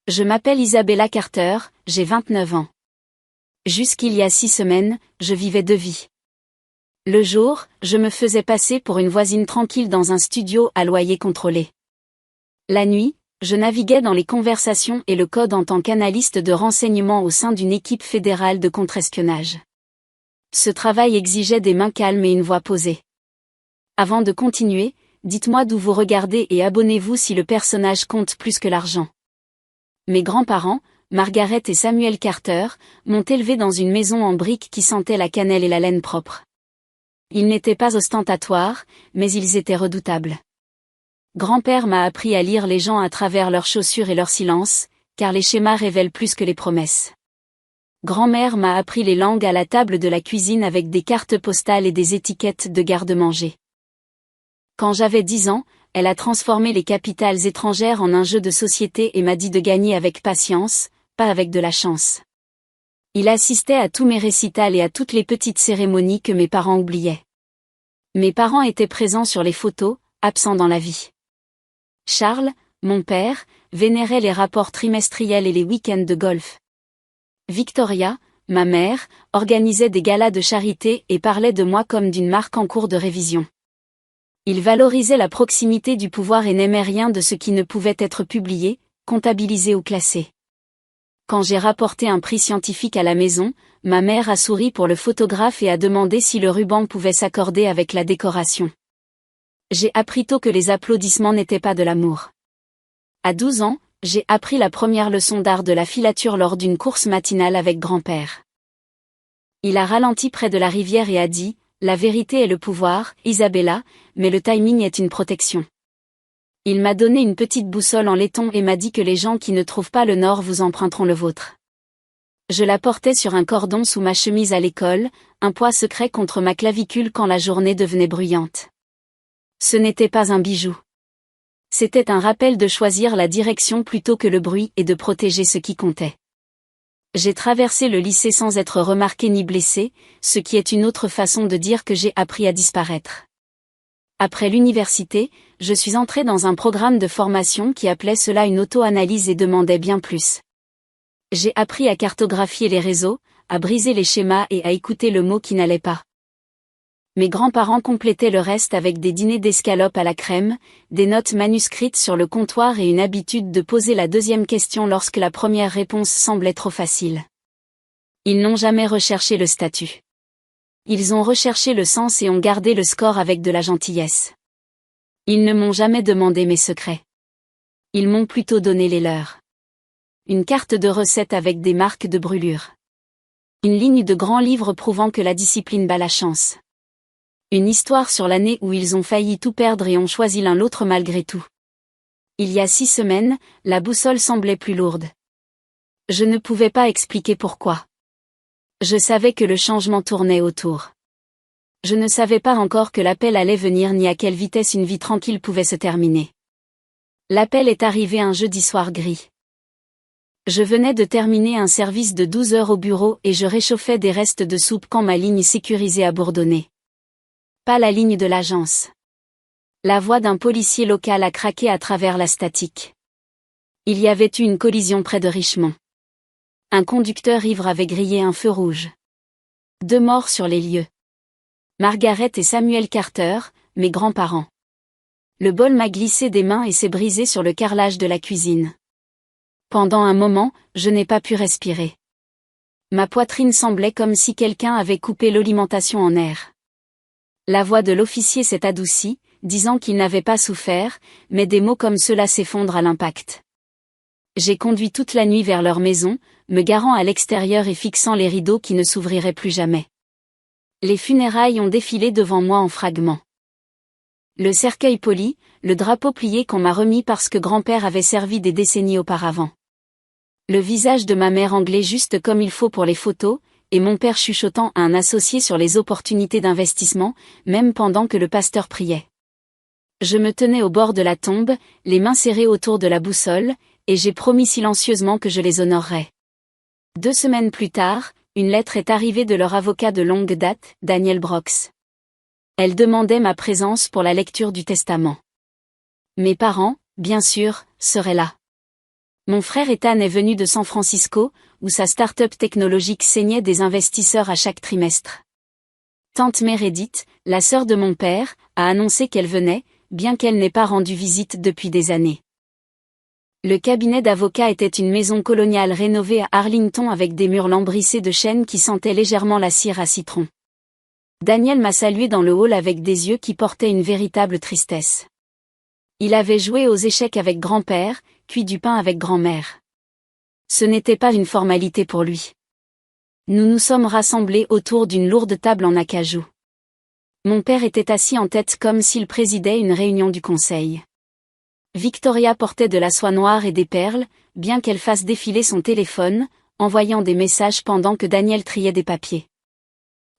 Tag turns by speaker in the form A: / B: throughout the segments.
A: Je m'appelle Isabella Carter, j'ai 29 ans. Jusqu'il y a 6 semaines, je vivais 2 vies. Le jour, je me faisais passer pour une voisine tranquille dans un studio à loyer contrôlé. La nuit, je naviguais dans les conversations et le code en tant qu'analyste de renseignement au sein d'une équipe fédérale de contre-espionnage. Ce travail exigeait des mains calmes et une voix posée. Avant de continuer, dites-moi d'où vous regardez et abonnez-vous si le personnage compte plus que l'argent. Mes grands-parents, Margaret et Samuel Carter, m'ont élevé dans une maison en briques qui sentait la cannelle et la laine propre. Ils n'étaient pas ostentatoires, mais ils étaient redoutables. Grand-père m'a appris à lire les gens à travers leurs chaussures et leur silence, car les schémas révèlent plus que les promesses. Grand-mère m'a appris les langues à la table de la cuisine avec des cartes postales et des étiquettes de garde-manger. Quand j'avais 10 ans, elle a transformé les capitales étrangères en un jeu de société et m'a dit de gagner avec patience, pas avec de la chance. Il assistait à tous mes récitals et à toutes les petites cérémonies que mes parents oubliaient. Mes parents étaient présents sur les photos, absents dans la vie. Charles, mon père, vénérait les rapports trimestriels et les week-ends de golf. Victoria, ma mère, organisait des galas de charité et parlait de moi comme d'une marque en cours de révision. Il valorisait la proximité du pouvoir et n'aimait rien de ce qui ne pouvait être publié, comptabilisé ou classé. Quand j'ai rapporté un prix scientifique à la maison, ma mère a souri pour le photographe et a demandé si le ruban pouvait s'accorder avec la décoration. J'ai appris tôt que les applaudissements n'étaient pas de l'amour. À 12 ans, j'ai appris la première leçon d'art de la filature lors d'une course matinale avec grand-père. Il a ralenti près de la rivière et a dit: « La vérité est le pouvoir, Isabella, mais le timing est une protection. » Il m'a donné une petite boussole en laiton et m'a dit que les gens qui ne trouvent pas le nord vous emprunteront le vôtre. Je la portais sur un cordon sous ma chemise à l'école, un poids secret contre ma clavicule quand la journée devenait bruyante. Ce n'était pas un bijou. C'était un rappel de choisir la direction plutôt que le bruit et de protéger ce qui comptait. J'ai traversé le lycée sans être remarqué ni blessé, ce qui est une autre façon de dire que j'ai appris à disparaître. Après l'université, je suis entré dans un programme de formation qui appelait cela une auto-analyse et demandait bien plus. J'ai appris à cartographier les réseaux, à briser les schémas et à écouter le mot qui n'allait pas. Mes grands-parents complétaient le reste avec des dîners d'escalope à la crème, des notes manuscrites sur le comptoir et une habitude de poser la deuxième question lorsque la première réponse semblait trop facile. Ils n'ont jamais recherché le statut. Ils ont recherché le sens et ont gardé le score avec de la gentillesse. Ils ne m'ont jamais demandé mes secrets. Ils m'ont plutôt donné les leurs. Une carte de recette avec des marques de brûlure. Une ligne de grands livres prouvant que la discipline bat la chance. Une histoire sur l'année où ils ont failli tout perdre et ont choisi l'un l'autre malgré tout. Il y a 6 semaines, la boussole semblait plus lourde. Je ne pouvais pas expliquer pourquoi. Je savais que le changement tournait autour. Je ne savais pas encore que l'appel allait venir ni à quelle vitesse une vie tranquille pouvait se terminer. L'appel est arrivé un jeudi soir gris. Je venais de terminer un service de 12 heures au bureau et je réchauffais des restes de soupe quand ma ligne sécurisée a bourdonné. Pas la ligne de l'agence. La voix d'un policier local a craqué à travers la statique. Il y avait eu une collision près de Richmond. Un conducteur ivre avait grillé un feu rouge. 2 morts sur les lieux. Margaret et Samuel Carter, mes grands-parents. Le bol m'a glissé des mains et s'est brisé sur le carrelage de la cuisine. Pendant un moment, je n'ai pas pu respirer. Ma poitrine semblait comme si quelqu'un avait coupé l'alimentation en air. La voix de l'officier s'est adoucie, disant qu'il n'avait pas souffert, mais des mots comme cela s'effondrent à l'impact. J'ai conduit toute la nuit vers leur maison, me garant à l'extérieur et fixant les rideaux qui ne s'ouvriraient plus jamais. Les funérailles ont défilé devant moi en fragments. Le cercueil poli, le drapeau plié qu'on m'a remis parce que grand-père avait servi des décennies auparavant. Le visage de ma mère anglais juste comme il faut pour les photos, et mon père chuchotant à un associé sur les opportunités d'investissement, même pendant que le pasteur priait. Je me tenais au bord de la tombe, les mains serrées autour de la boussole, et j'ai promis silencieusement que je les honorerais. 2 semaines plus tard, une lettre est arrivée de leur avocat de longue date, Daniel Brooks. Elle demandait ma présence pour la lecture du testament. Mes parents, bien sûr, seraient là. Mon frère Ethan est venu de San Francisco, où sa start-up technologique saignait des investisseurs à chaque trimestre. Tante Meredith, la sœur de mon père, a annoncé qu'elle venait, bien qu'elle n'ait pas rendu visite depuis des années. Le cabinet d'avocats était une maison coloniale rénovée à Arlington avec des murs lambrissés de chêne qui sentaient légèrement la cire à citron. Daniel m'a salué dans le hall avec des yeux qui portaient une véritable tristesse. Il avait joué aux échecs avec grand-père, cuit du pain avec grand-mère. Ce n'était pas une formalité pour lui. Nous nous sommes rassemblés autour d'une lourde table en acajou. Mon père était assis en tête comme s'il présidait une réunion du conseil. Victoria portait de la soie noire et des perles, bien qu'elle fasse défiler son téléphone, envoyant des messages pendant que Daniel triait des papiers.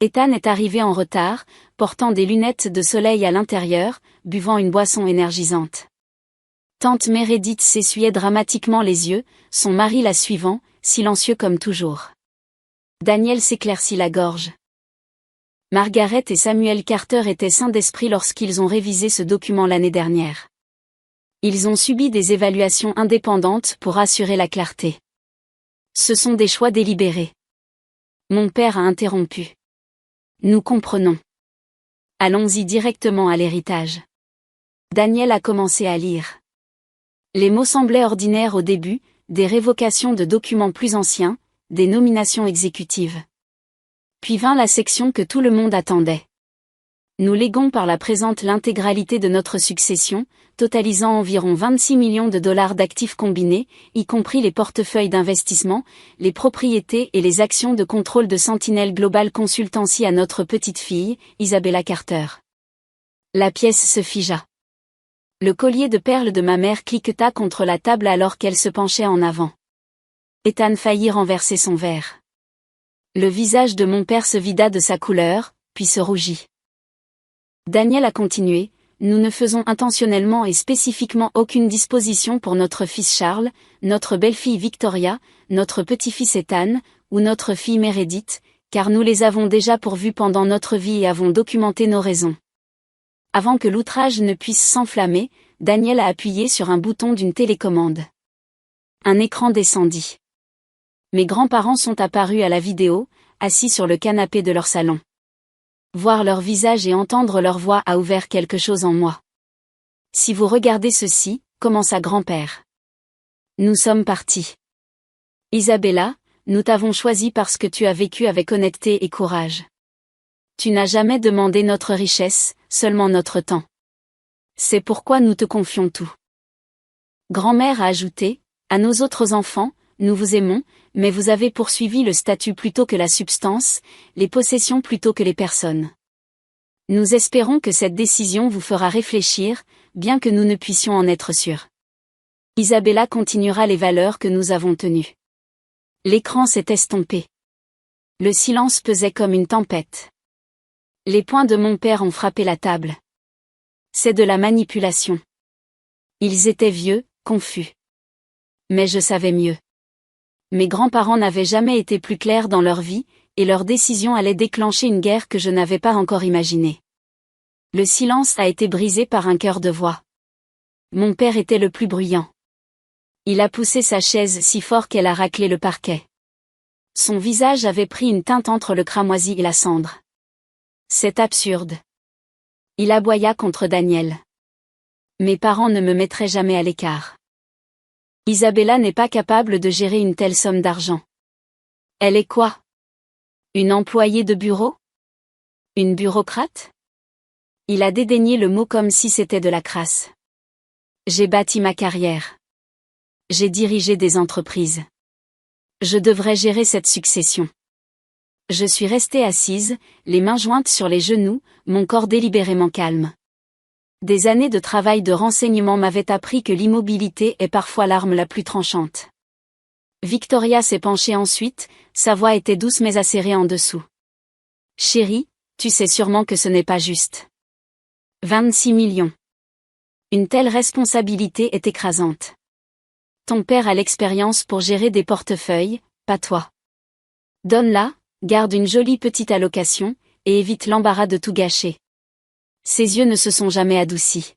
A: Ethan est arrivé en retard, portant des lunettes de soleil à l'intérieur, buvant une boisson énergisante. Tante Meredith s'essuyait dramatiquement les yeux, son mari la suivant, silencieux comme toujours. Daniel s'éclaircit la gorge. Margaret et Samuel Carter étaient sains d'esprit lorsqu'ils ont révisé ce document l'année dernière. Ils ont subi des évaluations indépendantes pour assurer la clarté. Ce sont des choix délibérés. Mon père a interrompu. Nous comprenons. Allons-y directement à l'héritage. Daniel a commencé à lire. Les mots semblaient ordinaires au début, des révocations de documents plus anciens, des nominations exécutives. Puis vint la section que tout le monde attendait. Nous léguons par la présente l'intégralité de notre succession, totalisant environ 26 millions de dollars d'actifs combinés, y compris les portefeuilles d'investissement, les propriétés et les actions de contrôle de Sentinel Global Consultancy à notre petite-fille, Isabella Carter. La pièce se figea. Le collier de perles de ma mère cliqueta contre la table alors qu'elle se penchait en avant. Ethan faillit renverser son verre. Le visage de mon père se vida de sa couleur, puis se rougit. Daniel a continué, nous ne faisons intentionnellement et spécifiquement aucune disposition pour notre fils Charles, notre belle-fille Victoria, notre petit-fils Ethan, ou notre fille Meredith, car nous les avons déjà pourvus pendant notre vie et avons documenté nos raisons. Avant que l'outrage ne puisse s'enflammer, Daniel a appuyé sur un bouton d'une télécommande. Un écran descendit. Mes grands-parents sont apparus à la vidéo, assis sur le canapé de leur salon. Voir leur visage et entendre leur voix a ouvert quelque chose en moi. Si vous regardez ceci, commença grand-père. Nous sommes partis. Isabella, nous t'avons choisi parce que tu as vécu avec honnêteté et courage. Tu n'as jamais demandé notre richesse, seulement notre temps. C'est pourquoi nous te confions tout. Grand-mère a ajouté, à nos autres enfants, nous vous aimons, mais vous avez poursuivi le statut plutôt que la substance, les possessions plutôt que les personnes. Nous espérons que cette décision vous fera réfléchir, bien que nous ne puissions en être sûrs. Isabella continuera les valeurs que nous avons tenues. L'écran s'est estompé. Le silence pesait comme une tempête. Les poings de mon père ont frappé la table. C'est de la manipulation. Ils étaient vieux, confus. Mais je savais mieux. Mes grands-parents n'avaient jamais été plus clairs dans leur vie, et leur décision allait déclencher une guerre que je n'avais pas encore imaginée. Le silence a été brisé par un chœur de voix. Mon père était le plus bruyant. Il a poussé sa chaise si fort qu'elle a raclé le parquet. Son visage avait pris une teinte entre le cramoisi et la cendre. C'est absurde. Il aboya contre Daniel. Mes parents ne me mettraient jamais à l'écart. Isabella n'est pas capable de gérer une telle somme d'argent. Elle est quoi? Une employée de bureau? Une bureaucrate? Il a dédaigné le mot comme si c'était de la crasse. J'ai bâti ma carrière. J'ai dirigé des entreprises. Je devrais gérer cette succession. Je suis restée assise, les mains jointes sur les genoux, mon corps délibérément calme. Des années de travail de renseignement m'avaient appris que l'immobilité est parfois l'arme la plus tranchante. Victoria s'est penchée ensuite, sa voix était douce mais acérée en dessous. Chérie, tu sais sûrement que ce n'est pas juste. 26 millions. Une telle responsabilité est écrasante. Ton père a l'expérience pour gérer des portefeuilles, pas toi. Donne-la, garde une jolie petite allocation, et évite l'embarras de tout gâcher. Ses yeux ne se sont jamais adoucis.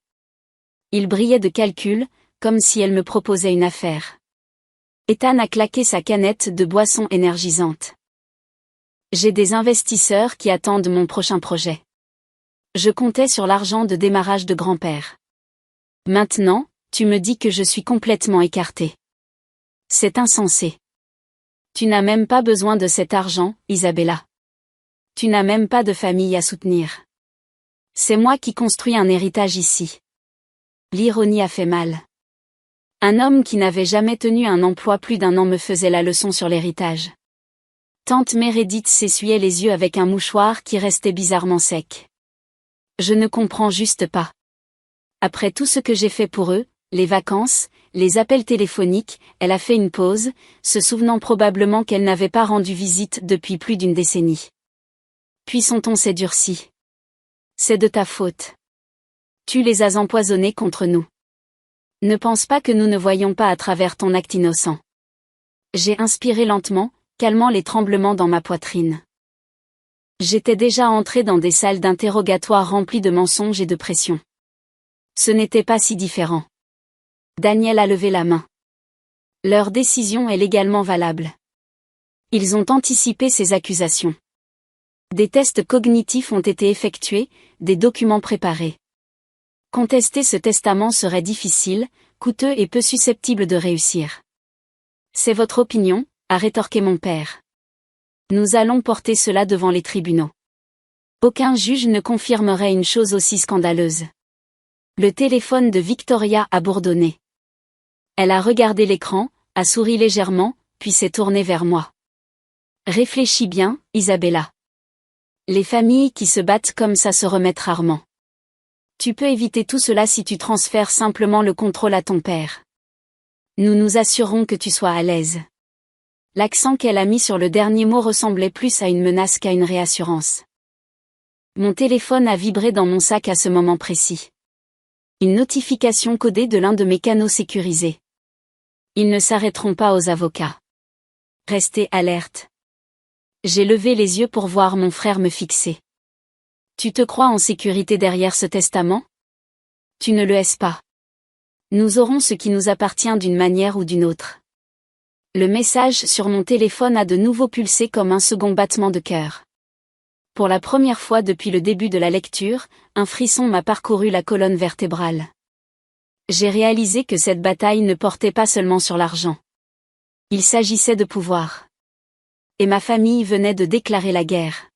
A: Ils brillaient de calcul, comme si elle me proposait une affaire. Ethan a claqué sa canette de boisson énergisante. J'ai des investisseurs qui attendent mon prochain projet. Je comptais sur l'argent de démarrage de grand-père. Maintenant, tu me dis que je suis complètement écarté. C'est insensé. Tu n'as même pas besoin de cet argent, Isabella. Tu n'as même pas de famille à soutenir. C'est moi qui construis un héritage ici. L'ironie a fait mal. Un homme qui n'avait jamais tenu un emploi plus d'1 an me faisait la leçon sur l'héritage. Tante Meredith s'essuyait les yeux avec un mouchoir qui restait bizarrement sec. Je ne comprends juste pas. Après tout ce que j'ai fait pour eux, les vacances, les appels téléphoniques, elle a fait une pause, se souvenant probablement qu'elle n'avait pas rendu visite depuis plus d'1 décennie. Puis son ton s'est durci. C'est de ta faute. Tu les as empoisonnés contre nous. Ne pense pas que nous ne voyons pas à travers ton acte innocent. J'ai inspiré lentement, calmant les tremblements dans ma poitrine. J'étais déjà entré dans des salles d'interrogatoire remplies de mensonges et de pression. Ce n'était pas si différent. Daniel a levé la main. Leur décision est légalement valable. Ils ont anticipé ces accusations. Des tests cognitifs ont été effectués, des documents préparés. Contester ce testament serait difficile, coûteux et peu susceptible de réussir. C'est votre opinion, a rétorqué mon père. Nous allons porter cela devant les tribunaux. Aucun juge ne confirmerait une chose aussi scandaleuse. Le téléphone de Victoria a bourdonné. Elle a regardé l'écran, a souri légèrement, puis s'est tournée vers moi. Réfléchis bien, Isabella. Les familles qui se battent comme ça se remettent rarement. Tu peux éviter tout cela si tu transfères simplement le contrôle à ton père. Nous nous assurerons que tu sois à l'aise. L'accent qu'elle a mis sur le dernier mot ressemblait plus à une menace qu'à une réassurance. Mon téléphone a vibré dans mon sac à ce moment précis. Une notification codée de l'un de mes canaux sécurisés. Ils ne s'arrêteront pas aux avocats. Restez alerte. J'ai levé les yeux pour voir mon frère me fixer. Tu te crois en sécurité derrière ce testament? Tu ne le es pas. Nous aurons ce qui nous appartient d'une manière ou d'une autre. Le message sur mon téléphone a de nouveau pulsé comme un second battement de cœur. Pour la première fois depuis le début de la lecture, un frisson m'a parcouru la colonne vertébrale. J'ai réalisé que cette bataille ne portait pas seulement sur l'argent. Il s'agissait de pouvoir. Et ma famille venait de déclarer la guerre.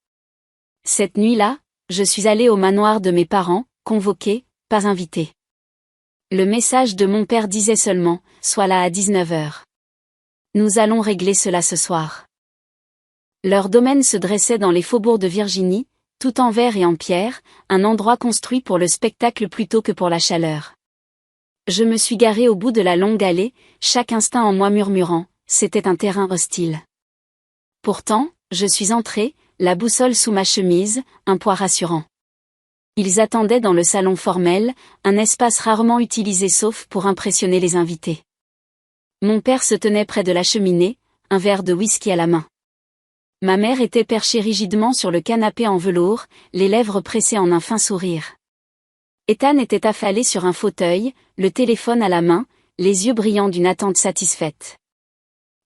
A: Cette nuit-là, je suis allé au manoir de mes parents, convoqué, pas invité. Le message de mon père disait seulement, sois là à 19h. Nous allons régler cela ce soir. Leur domaine se dressait dans les faubourgs de Virginie, tout en verre et en pierre, un endroit construit pour le spectacle plutôt que pour la chaleur. Je me suis garé au bout de la longue allée, chaque instinct en moi murmurant, c'était un terrain hostile. Pourtant, je suis entré, la boussole sous ma chemise, un poids rassurant. Ils attendaient dans le salon formel, un espace rarement utilisé sauf pour impressionner les invités. Mon père se tenait près de la cheminée, un verre de whisky à la main. Ma mère était perchée rigidement sur le canapé en velours, les lèvres pressées en un fin sourire. Ethan était affalé sur un fauteuil, le téléphone à la main, les yeux brillants d'une attente satisfaite.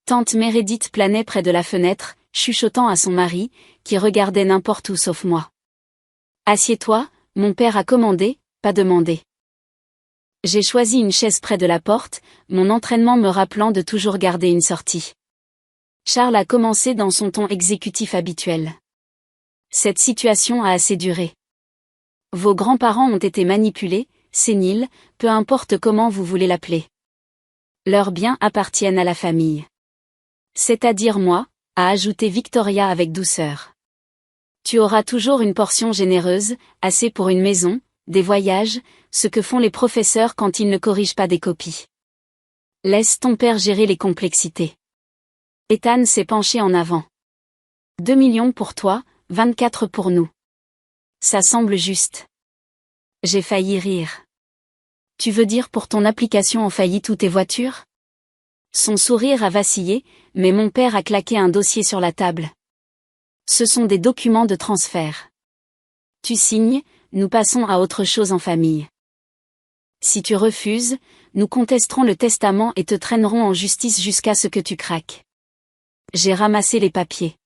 A: Tante Meredith planait près de la fenêtre, chuchotant à son mari, qui regardait n'importe où sauf moi. « Assieds-toi », mon père a commandé, pas demandé. J'ai choisi une chaise près de la porte, mon entraînement me rappelant de toujours garder une sortie. Charles a commencé dans son ton exécutif habituel. Cette situation a assez duré. Vos grands-parents ont été manipulés, séniles, peu importe comment vous voulez l'appeler. Leurs biens appartiennent à la famille. C'est-à-dire moi, a ajouté Victoria avec douceur. Tu auras toujours une portion généreuse, assez pour une maison, des voyages, ce que font les professeurs quand ils ne corrigent pas des copies. Laisse ton père gérer les complexités. Ethan s'est penché en avant. 2 millions pour toi, 24 pour nous. Ça semble juste. J'ai failli rire. Tu veux dire pour ton application en faillite ou tes voitures? Son sourire a vacillé, mais mon père a claqué un dossier sur la table. Ce sont des documents de transfert. Tu signes, nous passons à autre chose en famille. Si tu refuses, nous contesterons le testament et te traînerons en justice jusqu'à ce que tu craques. J'ai ramassé les papiers.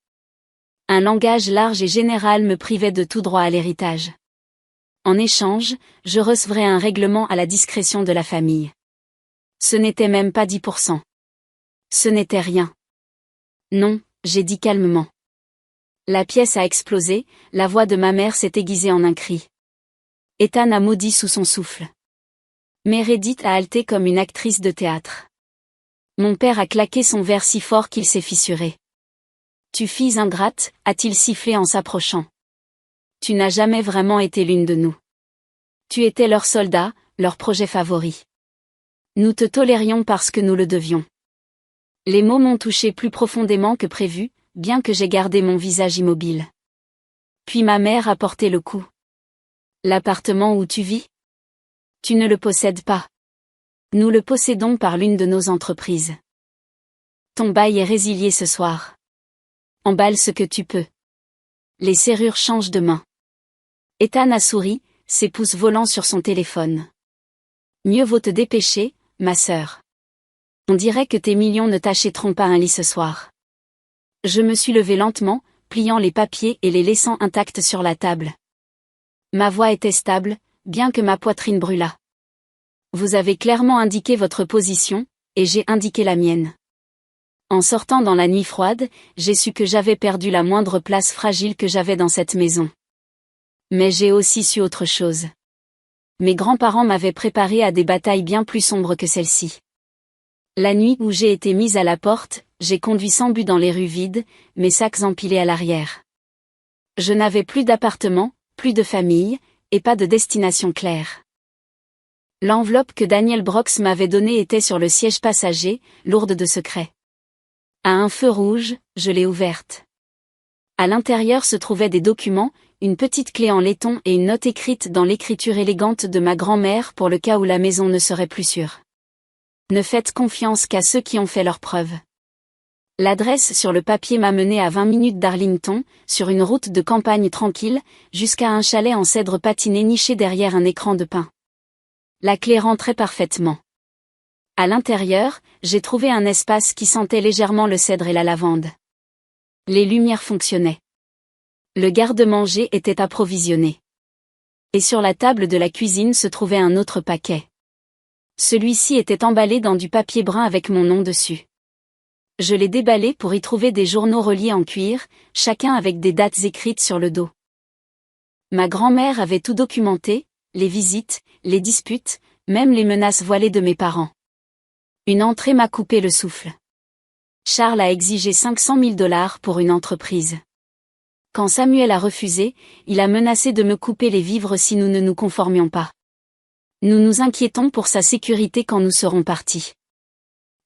A: Un langage large et général me privait de tout droit à l'héritage. En échange, je recevrais un règlement à la discrétion de la famille. Ce n'était même pas 10%. Ce n'était rien. Non, j'ai dit calmement. La pièce a explosé, la voix de ma mère s'est aiguisée en un cri. Ethan a maudit sous son souffle. Meredith a haleté comme une actrice de théâtre. Mon père a claqué son verre si fort qu'il s'est fissuré. Tu fille ingrate, a-t-il sifflé en s'approchant. Tu n'as jamais vraiment été l'une de nous. Tu étais leur soldat, leur projet favori. Nous te tolérions parce que nous le devions. Les mots m'ont touché plus profondément que prévu, bien que j'ai gardé mon visage immobile. Puis ma mère a porté le coup. L'appartement où tu vis? Tu ne le possèdes pas. Nous le possédons par l'une de nos entreprises. Ton bail est résilié ce soir. Emballe ce que tu peux. Les serrures changent de main. Ethan a souri, ses pouces volant sur son téléphone. Mieux vaut te dépêcher, ma sœur. On dirait que tes millions ne t'achèteront pas un lit ce soir. Je me suis levée lentement, pliant les papiers et les laissant intacts sur la table. Ma voix était stable, bien que ma poitrine brûlât. Vous avez clairement indiqué votre position, et j'ai indiqué la mienne. En sortant dans la nuit froide, j'ai su que j'avais perdu la moindre place fragile que j'avais dans cette maison. Mais j'ai aussi su autre chose. Mes grands-parents m'avaient préparé à des batailles bien plus sombres que celle-ci. La nuit où j'ai été mise à la porte, j'ai conduit sans but dans les rues vides, mes sacs empilés à l'arrière. Je n'avais plus d'appartement, plus de famille, et pas de destination claire. L'enveloppe que Daniel Brox m'avait donnée était sur le siège passager, lourde de secrets. À un feu rouge, je l'ai ouverte. À l'intérieur se trouvaient des documents, une petite clé en laiton et une note écrite dans l'écriture élégante de ma grand-mère pour le cas où la maison ne serait plus sûre. Ne faites confiance qu'à ceux qui ont fait leurs preuves. L'adresse sur le papier m'a mené à 20 minutes d'Arlington, sur une route de campagne tranquille, jusqu'à un chalet en cèdre patiné niché derrière un écran de pin. La clé rentrait parfaitement. À l'intérieur, j'ai trouvé un espace qui sentait légèrement le cèdre et la lavande. Les lumières fonctionnaient. Le garde-manger était approvisionné. Et sur la table de la cuisine se trouvait un autre paquet. Celui-ci était emballé dans du papier brun avec mon nom dessus. Je l'ai déballé pour y trouver des journaux reliés en cuir, chacun avec des dates écrites sur le dos. Ma grand-mère avait tout documenté, les visites, les disputes, même les menaces voilées de mes parents. Une entrée m'a coupé le souffle. Charles a exigé 500 000 $ pour une entreprise. Quand Samuel a refusé, il a menacé de me couper les vivres si nous ne nous conformions pas. Nous nous inquiétons pour sa sécurité quand nous serons partis.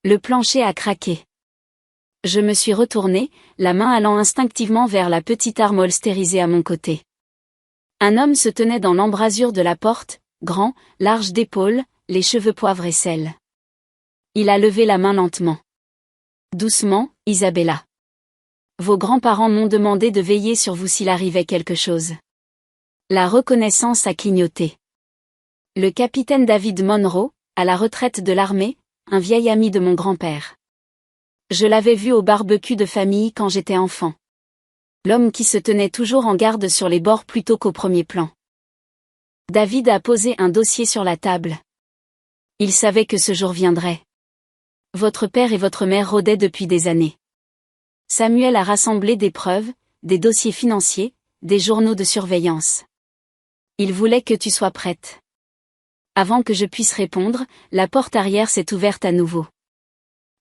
A: Le plancher a craqué. Je me suis retournée, la main allant instinctivement vers la petite arme holstérisée à mon côté. Un homme se tenait dans l'embrasure de la porte, grand, large d'épaules, les cheveux poivre et sel. Il a levé la main lentement. Doucement, Isabella. Vos grands-parents m'ont demandé de veiller sur vous s'il arrivait quelque chose. La reconnaissance a clignoté. Le capitaine David Monroe, à la retraite de l'armée, un vieil ami de mon grand-père. Je l'avais vu au barbecue de famille quand j'étais enfant. L'homme qui se tenait toujours en garde sur les bords plutôt qu'au premier plan. David a posé un dossier sur la table. Il savait que ce jour viendrait. Votre père et votre mère rôdaient depuis des années. Samuel a rassemblé des preuves, des dossiers financiers, des journaux de surveillance. Il voulait que tu sois prête. Avant que je puisse répondre, la porte arrière s'est ouverte à nouveau.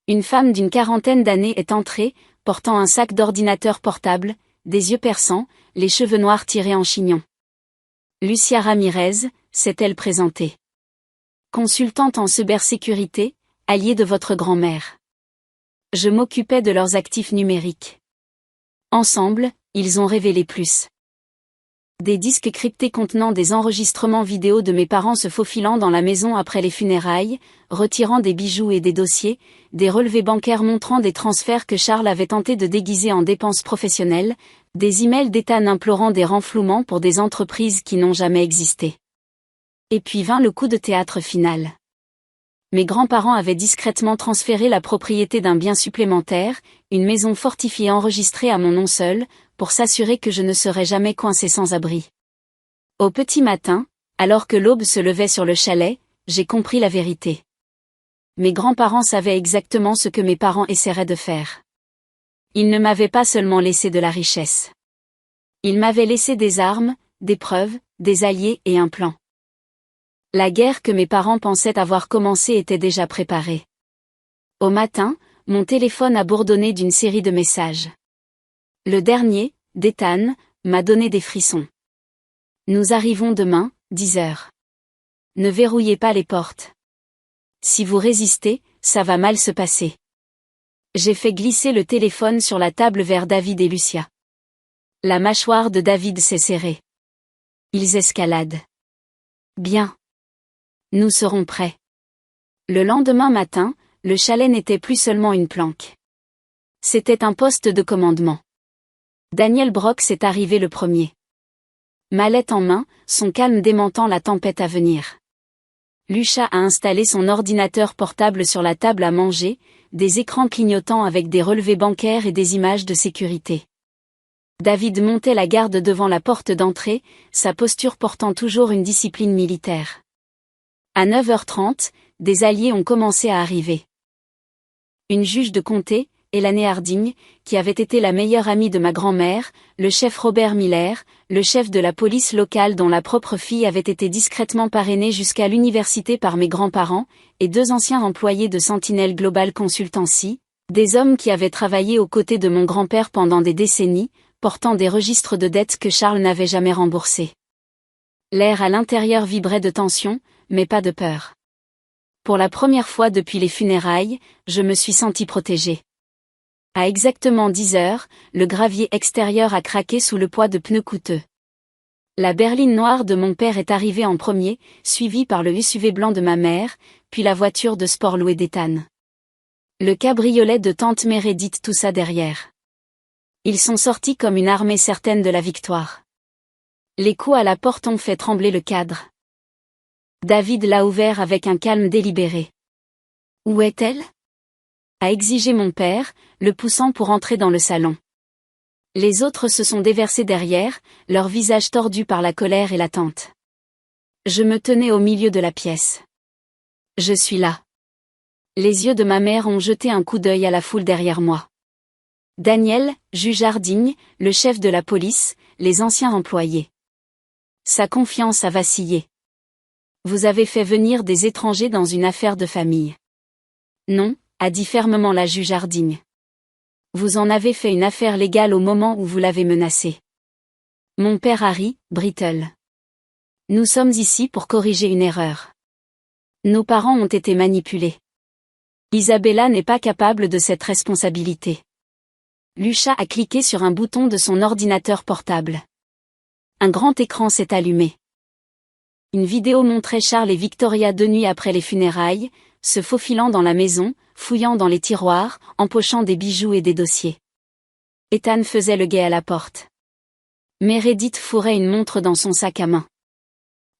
A: Une femme d'une quarantaine d'années est entrée, portant un sac d'ordinateur portable, des yeux perçants, les cheveux noirs tirés en chignon. Lucia Ramirez, s'est-elle présentée. Consultante en cybersécurité, alliée de votre grand-mère. Je m'occupais de leurs actifs numériques. Ensemble, ils ont révélé plus. Des disques cryptés contenant des enregistrements vidéo de mes parents se faufilant dans la maison après les funérailles, retirant des bijoux et des dossiers, des relevés bancaires montrant des transferts que Charles avait tenté de déguiser en dépenses professionnelles, des emails d'Ethan implorant des renflouements pour des entreprises qui n'ont jamais existé. Et puis vint le coup de théâtre final. Mes grands-parents avaient discrètement transféré la propriété d'un bien supplémentaire, une maison fortifiée enregistrée à mon nom seul, pour s'assurer que je ne serais jamais coincé sans abri. Au petit matin, alors que l'aube se levait sur le chalet, j'ai compris la vérité. Mes grands-parents savaient exactement ce que mes parents essaieraient de faire. Ils ne m'avaient pas seulement laissé de la richesse. Ils m'avaient laissé des armes, des preuves, des alliés et un plan. La guerre que mes parents pensaient avoir commencé était déjà préparée. Au matin, mon téléphone a bourdonné d'une série de messages. Le dernier, d'Ethan, m'a donné des frissons. Nous arrivons demain, 10 heures. Ne verrouillez pas les portes. Si vous résistez, ça va mal se passer. J'ai fait glisser le téléphone sur la table vers David et Lucia. La mâchoire de David s'est serrée. Ils escaladent. Bien. Nous serons prêts. Le lendemain matin, le chalet n'était plus seulement une planque. C'était un poste de commandement. Daniel Brox est arrivé le premier. Mallette en main, son calme démentant la tempête à venir. Lucia a installé son ordinateur portable sur la table à manger, des écrans clignotants avec des relevés bancaires et des images de sécurité. David montait la garde devant la porte d'entrée, sa posture portant toujours une discipline militaire. À 9h30, des alliés ont commencé à arriver. Une juge de comté, Elaine Harding, qui avait été la meilleure amie de ma grand-mère, le chef Robert Miller, le chef de la police locale dont la propre fille avait été discrètement parrainée jusqu'à l'université par mes grands-parents, et 2 anciens employés de Sentinel Global Consultancy, des hommes qui avaient travaillé aux côtés de mon grand-père pendant des décennies, portant des registres de dettes que Charles n'avait jamais remboursés. L'air à l'intérieur vibrait de tension, mais pas de peur. Pour la première fois depuis les funérailles, je me suis senti protégée. À exactement 10 heures, le gravier extérieur a craqué sous le poids de pneus coûteux. La berline noire de mon père est arrivée en premier, suivie par le SUV blanc de ma mère, puis la voiture de sport louée d'Ethan. Le cabriolet de tante Meredith toussa derrière. Ils sont sortis comme une armée certaine de la victoire. Les coups à la porte ont fait trembler le cadre. David l'a ouvert avec un calme délibéré. « Où est-elle » a exigé mon père, le poussant pour entrer dans le salon. Les autres se sont déversés derrière, leurs visages tordus par la colère et l'attente. Je me tenais au milieu de la pièce. Je suis là. Les yeux de ma mère ont jeté un coup d'œil à la foule derrière moi. Daniel, juge Harding, le chef de la police, les anciens employés. Sa confiance a vacillé. Vous avez fait venir des étrangers dans une affaire de famille. Non, a dit fermement la juge Harding. Vous en avez fait une affaire légale au moment où vous l'avez menacé. Mon père Harry, Brittle. Nous sommes ici pour corriger une erreur. Nos parents ont été manipulés. Isabella n'est pas capable de cette responsabilité. Lucia a cliqué sur un bouton de son ordinateur portable. Un grand écran s'est allumé. Une vidéo montrait Charles et Victoria 2 nuits après les funérailles, se faufilant dans la maison, fouillant dans les tiroirs, empochant des bijoux et des dossiers. Ethan faisait le guet à la porte. Meredith fourrait une montre dans son sac à main.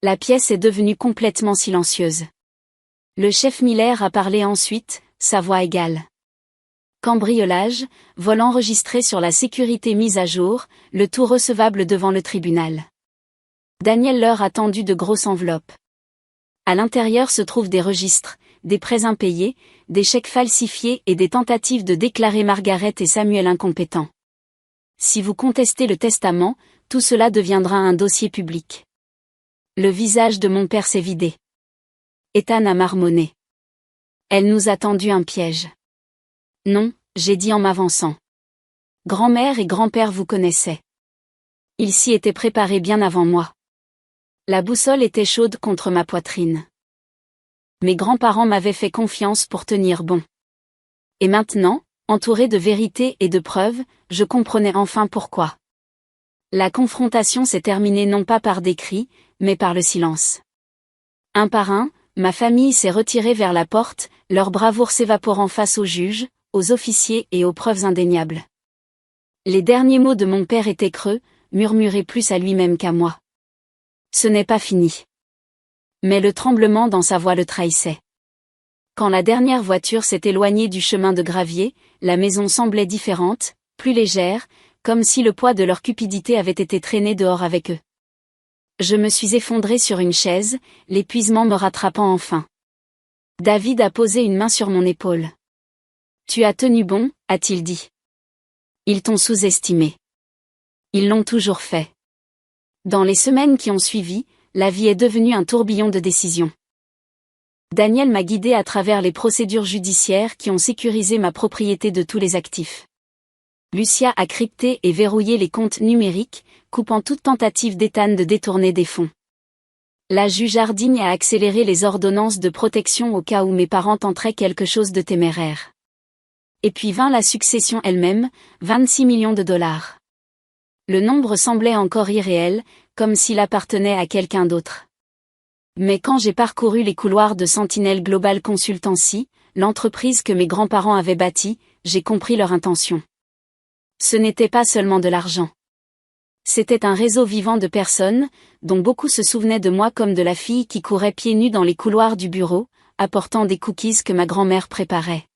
A: La pièce est devenue complètement silencieuse. Le chef Miller a parlé ensuite, sa voix égale. Cambriolage, vol enregistré sur la sécurité mise à jour, le tout recevable devant le tribunal. Daniel leur a tendu de grosses enveloppes. À l'intérieur se trouvent des registres, des prêts impayés, des chèques falsifiés et des tentatives de déclarer Margaret et Samuel incompétents. Si vous contestez le testament, tout cela deviendra un dossier public. Le visage de mon père s'est vidé. Ethan a marmonné. Elle nous a tendu un piège. Non, j'ai dit en m'avançant. Grand-mère et grand-père vous connaissaient. Ils s'y étaient préparés bien avant moi. La boussole était chaude contre ma poitrine. Mes grands-parents m'avaient fait confiance pour tenir bon. Et maintenant, entouré de vérité et de preuves, je comprenais enfin pourquoi. La confrontation s'est terminée non pas par des cris, mais par le silence. Un par un, ma famille s'est retirée vers la porte, leur bravoure s'évaporant face aux juges, aux officiers et aux preuves indéniables. Les derniers mots de mon père étaient creux, murmurés plus à lui-même qu'à moi. Ce n'est pas fini. Mais le tremblement dans sa voix le trahissait. Quand la dernière voiture s'est éloignée du chemin de gravier, la maison semblait différente, plus légère, comme si le poids de leur cupidité avait été traîné dehors avec eux. Je me suis effondrée sur une chaise, l'épuisement me rattrapant enfin. David a posé une main sur mon épaule. « Tu as tenu bon », a-t-il dit. « Ils t'ont sous-estimé. Ils l'ont toujours fait. » Dans les semaines qui ont suivi, la vie est devenue un tourbillon de décisions. Daniel m'a guidé à travers les procédures judiciaires qui ont sécurisé ma propriété de tous les actifs. Lucia a crypté et verrouillé les comptes numériques, coupant toute tentative d'Ethan de détourner des fonds. La juge Harding a accéléré les ordonnances de protection au cas où mes parents tenteraient quelque chose de téméraire. Et puis vint la succession elle-même, 26 millions de dollars. Le nombre semblait encore irréel, comme s'il appartenait à quelqu'un d'autre. Mais quand j'ai parcouru les couloirs de Sentinel Global Consultancy, l'entreprise que mes grands-parents avaient bâtie, j'ai compris leur intention. Ce n'était pas seulement de l'argent. C'était un réseau vivant de personnes, dont beaucoup se souvenaient de moi comme de la fille qui courait pieds nus dans les couloirs du bureau, apportant des cookies que ma grand-mère préparait.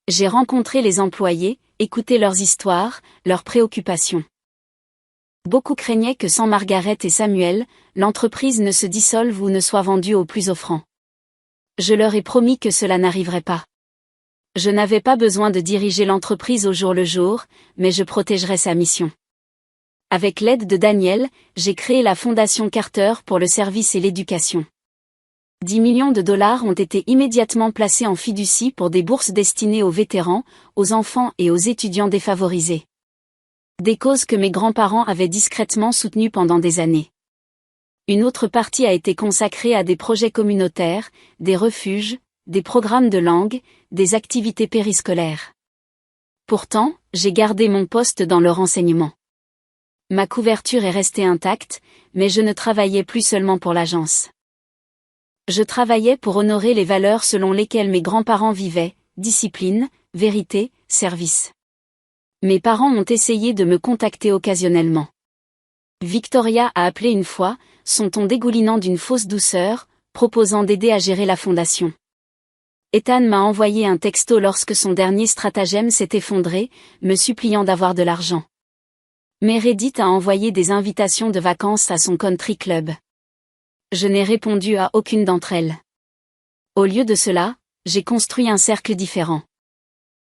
A: J'ai rencontré les employés, écouté leurs histoires, leurs préoccupations. Beaucoup craignaient que sans Margaret et Samuel, l'entreprise ne se dissolve ou ne soit vendue au plus offrant. Je leur ai promis que cela n'arriverait pas. Je n'avais pas besoin de diriger l'entreprise au jour le jour, mais je protégerais sa mission. Avec l'aide de Daniel, j'ai créé la Fondation Carter pour le service et l'éducation. 10 millions de dollars ont été immédiatement placés en fiducie pour des bourses destinées aux vétérans, aux enfants et aux étudiants défavorisés. Des causes que mes grands-parents avaient discrètement soutenues pendant des années. Une autre partie a été consacrée à des projets communautaires, des refuges, des programmes de langue, des activités périscolaires. Pourtant, j'ai gardé mon poste dans le renseignement. Ma couverture est restée intacte, mais je ne travaillais plus seulement pour l'agence. Je travaillais pour honorer les valeurs selon lesquelles mes grands-parents vivaient, discipline, vérité, service. Mes parents ont essayé de me contacter occasionnellement. Victoria a appelé une fois, son ton dégoulinant d'une fausse douceur, proposant d'aider à gérer la fondation. Ethan m'a envoyé un texto lorsque son dernier stratagème s'est effondré, me suppliant d'avoir de l'argent. Meredith a envoyé des invitations de vacances à son country club. Je n'ai répondu à aucune d'entre elles. Au lieu de cela, j'ai construit un cercle différent.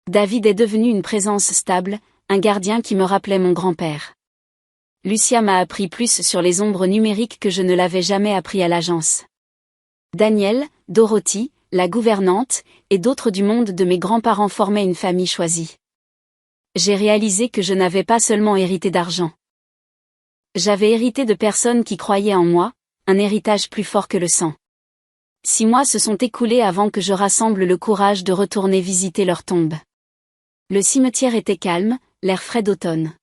A: David est devenu une présence stable, un gardien qui me rappelait mon grand-père. Lucia m'a appris plus sur les ombres numériques que je ne l'avais jamais appris à l'agence. Daniel, Dorothy, la gouvernante, et d'autres du monde de mes grands-parents formaient une famille choisie. J'ai réalisé que je n'avais pas seulement hérité d'argent. J'avais hérité de personnes qui croyaient en moi, un héritage plus fort que le sang. 6 mois se sont écoulés avant que je rassemble le courage de retourner visiter leur tombe. Le cimetière était calme, l'air frais d'automne.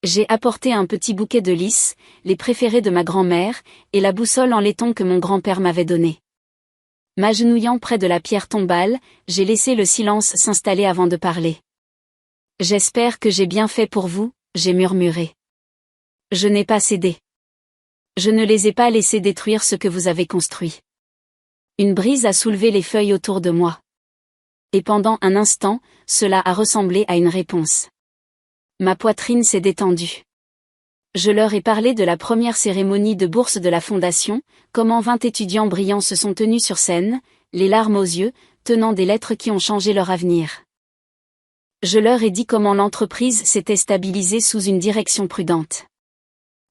A: J'ai apporté un petit bouquet de lys, les préférés de ma grand-mère, et la boussole en laiton que mon grand-père m'avait donnée. M'agenouillant près de la pierre tombale, j'ai laissé le silence s'installer avant de parler. « J'espère que j'ai bien fait pour vous », j'ai murmuré. Je n'ai pas cédé. Je ne les ai pas laissés détruire ce que vous avez construit. Une brise a soulevé les feuilles autour de moi. Et pendant un instant, cela a ressemblé à une réponse. Ma poitrine s'est détendue. Je leur ai parlé de la première cérémonie de bourse de la Fondation, comment 20 étudiants brillants se sont tenus sur scène, les larmes aux yeux, tenant des lettres qui ont changé leur avenir. Je leur ai dit comment l'entreprise s'était stabilisée sous une direction prudente.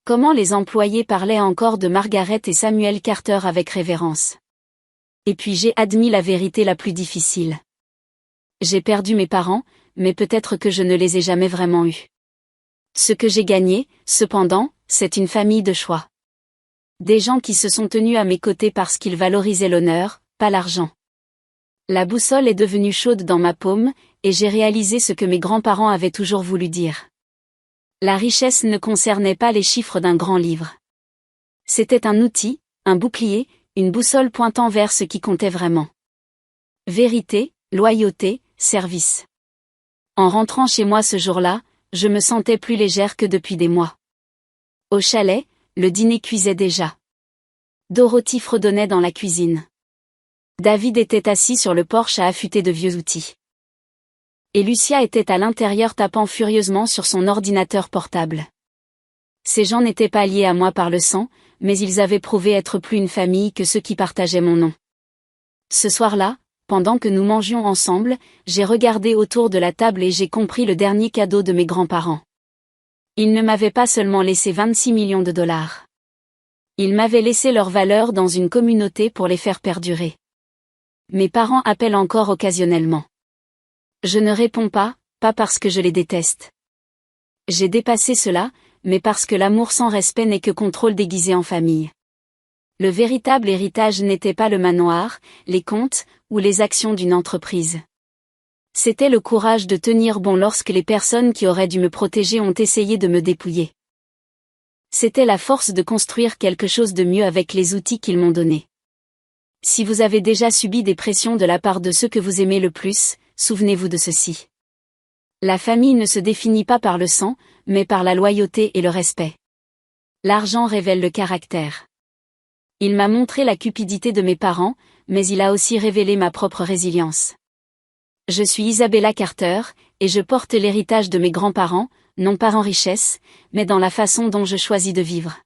A: Comment les employés parlaient encore de Margaret et Samuel Carter avec révérence. Et puis j'ai admis la vérité la plus difficile. J'ai perdu mes parents, mais peut-être que je ne les ai jamais vraiment eus. Ce que j'ai gagné, cependant, c'est une famille de choix. Des gens qui se sont tenus à mes côtés parce qu'ils valorisaient l'honneur, pas l'argent. La boussole est devenue chaude dans ma paume, et j'ai réalisé ce que mes grands-parents avaient toujours voulu dire. La richesse ne concernait pas les chiffres d'un grand livre. C'était un outil, un bouclier, une boussole pointant vers ce qui comptait vraiment. Vérité, loyauté, service. En rentrant chez moi ce jour-là, je me sentais plus légère que depuis des mois. Au chalet, le dîner cuisait déjà. Dorothy fredonnait dans la cuisine. David était assis sur le porche à affûter de vieux outils. Et Lucia était à l'intérieur tapant furieusement sur son ordinateur portable. Ces gens n'étaient pas liés à moi par le sang, mais ils avaient prouvé être plus une famille que ceux qui partageaient mon nom. Ce soir-là, pendant que nous mangions ensemble, j'ai regardé autour de la table et j'ai compris le dernier cadeau de mes grands-parents. Ils ne m'avaient pas seulement laissé 26 millions de dollars. Ils m'avaient laissé leur valeur dans une communauté pour les faire perdurer. Mes parents appellent encore occasionnellement. Je ne réponds pas parce que je les déteste. J'ai dépassé cela, mais parce que l'amour sans respect n'est que contrôle déguisé en famille. Le véritable héritage n'était pas le manoir, les comptes, ou les actions d'une entreprise. C'était le courage de tenir bon lorsque les personnes qui auraient dû me protéger ont essayé de me dépouiller. C'était la force de construire quelque chose de mieux avec les outils qu'ils m'ont donnés. Si vous avez déjà subi des pressions de la part de ceux que vous aimez le plus, souvenez-vous de ceci. La famille ne se définit pas par le sang, mais par la loyauté et le respect. L'argent révèle le caractère. Il m'a montré la cupidité de mes parents, mais il a aussi révélé ma propre résilience. Je suis Isabella Carter, et je porte l'héritage de mes grands-parents, non pas en richesse, mais dans la façon dont je choisis de vivre.